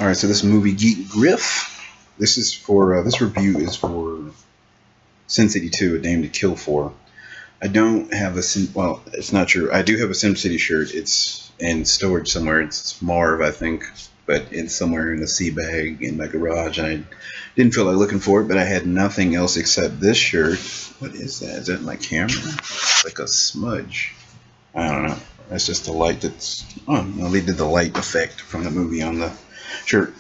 All right, so this movie Geek Griff. This is for this review is for Sin City 2: A Dame to Kill For. I don't have a well, it's not true. I do have a Sim City shirt. It's in storage somewhere. It's Marv, I think, but it's somewhere in a sea bag in my garage. And I didn't feel like looking for it, but I had nothing else except this shirt. What is that? Is that my camera? It's like a smudge. I don't know. That's just the light that's. Oh, no, they did the light effect from the movie on the shirt.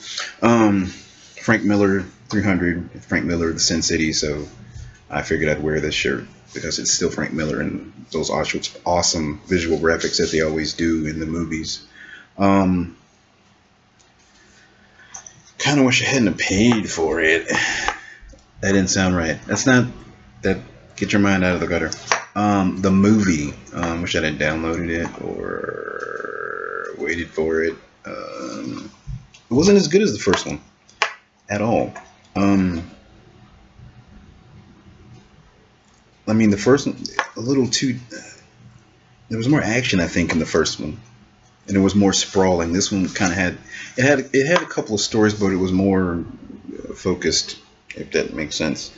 Frank Miller 300. Frank Miller, the Sin City. So I figured I'd wear this shirt because it's still Frank Miller and those awesome visual graphics that they always do in the movies. Kind of wish I hadn't paid for it. That didn't sound right. That's not that. Get your mind out of the gutter. The movie. Wish I had downloaded it or waited for it. It wasn't as good as the first one at all. I mean, the first one, a little too. There was more action, I think, in the first one, and it was more sprawling. This one kind of had it had a couple of stories, but it was more focused, if that makes sense.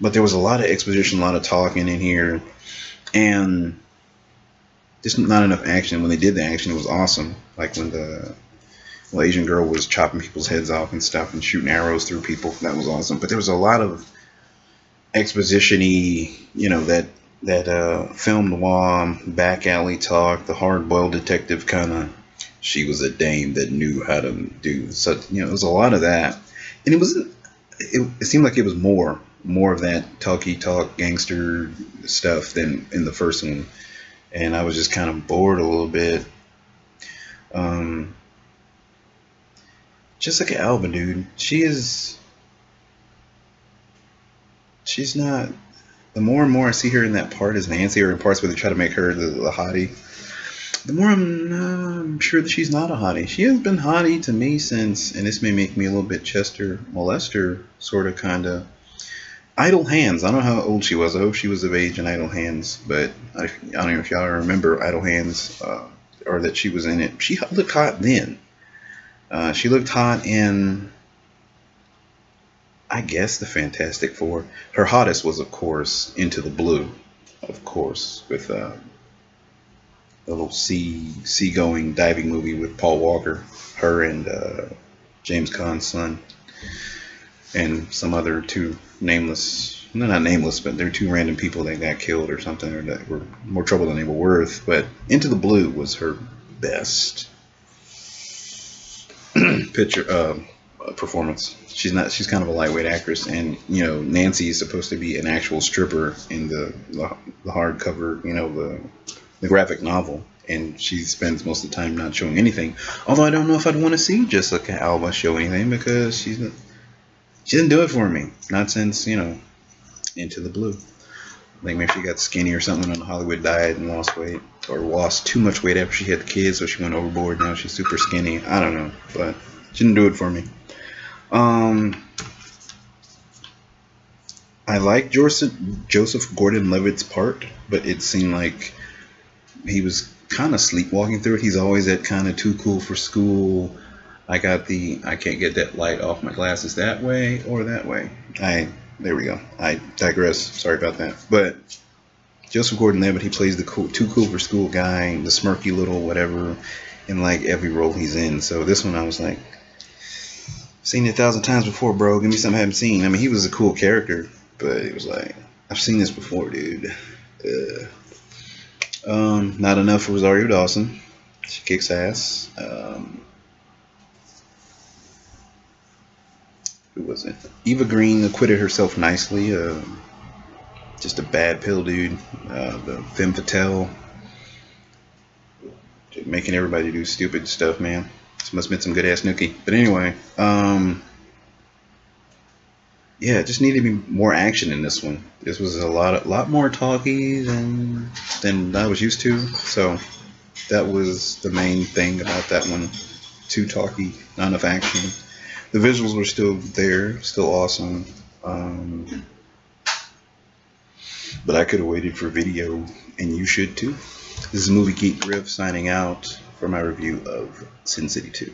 But there was a lot of exposition, a lot of talking in here, and just not enough action. When they did the action, it was awesome. Like when the Asian girl was chopping people's heads off and stuff and shooting arrows through people. That was awesome. But there was a lot of exposition-y, you know, that film noir, back alley talk, the hard-boiled detective kind of. She was a dame that knew how to do such. You know, there was a lot of that, and it wasn't. It seemed like it was more of that talky talk gangster stuff than in the first one, and I was just kind of bored a little bit. Jessica Alba, dude, she's not. The more and more I see her in that part as Nancy, or in parts where they try to make her the hottie, the more I'm sure that she's not a hottie. She has been hottie to me since, and this may make me a little bit Chester Molester, sort of, kind of. Idle Hands. I don't know how old she was. I hope she was of age in Idle Hands, but I don't know if y'all remember Idle Hands, or that she was in it. She looked hot then. She looked hot in, I guess, the Fantastic Four. Her hottest was, of course, Into the Blue, of course, with the little sea-going diving movie with Paul Walker, her and James Caan's son, and some other two nameless, not nameless, but they're two random people that got killed or something, or that were more trouble than they were worth. But Into the Blue was her best performance. She's kind of a lightweight actress, and you know, Nancy is supposed to be an actual stripper in the hardcover, you know, the graphic novel, and she spends most of the time not showing anything. Although I don't know if I'd want to see Jessica Alba show anything, because she didn't do it for me. Not since, you know, Into the Blue. I think maybe she got skinny or something on a Hollywood diet and lost weight, or lost too much weight after she had the kids, so she went overboard. Now she's super skinny. I don't know, but she didn't do it for me. I like Joseph Gordon-Levitt's part, but it seemed like he was kind of sleepwalking through it. He's always that kind of too cool for school. I can't get that light off my glasses that way or that way. There we go. I digress. Sorry about that. But Joseph Gordon-Levitt, he plays the too cool for school guy, the smirky little whatever, in like every role he's in. So this one I was like, seen it 1,000 times before, bro. Give me something I haven't seen. I mean, he was a cool character, but it was like, I've seen this before, dude. Not enough for Rosario Dawson. She kicks ass. Who was it? Eva Green acquitted herself nicely. Just a bad pill, dude. The femme fatale, making everybody do stupid stuff, man. This must have been some good ass nookie. But anyway, yeah, it just needed to be more action in this one. This was a lot more talky than I was used to. So that was the main thing about that one. Too talky, not enough action. The visuals were still there, still awesome. But I could have waited for video, and you should too. This is Movie Geek Griff signing out for my review of Sin City 2.